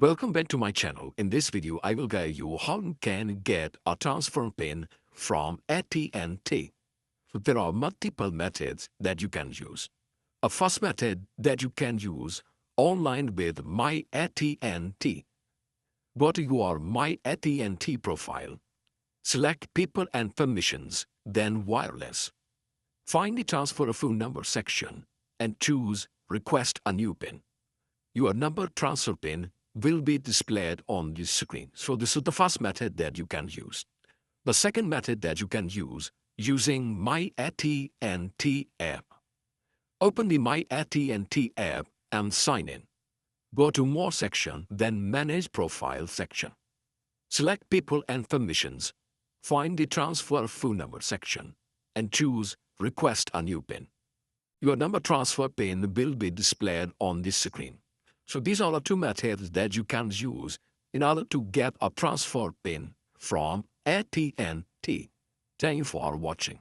Welcome back to my channel. In this video, I will guide you how you can get a transfer pin from at&t. There are multiple methods that you can use. A first method that you can use online with myAT&t. Go to your myAT&t profile. Select People and Permissions, then Wireless. Find the Transfer a Phone Number section and choose Request a New PIN. Your number transfer PIN will be displayed on the screen. So this is the first method that you can use. The second method that you can use using myAT&t app. Open the myAT&t app and sign in. Go to More section, then Manage Profile section. Select People and Permissions. Find the Transfer Phone Number section and choose Request a New PIN. Your number transfer PIN will be displayed on this screen. So these are the two methods that you can use in order to get a transfer PIN from at&t. Thank you for watching.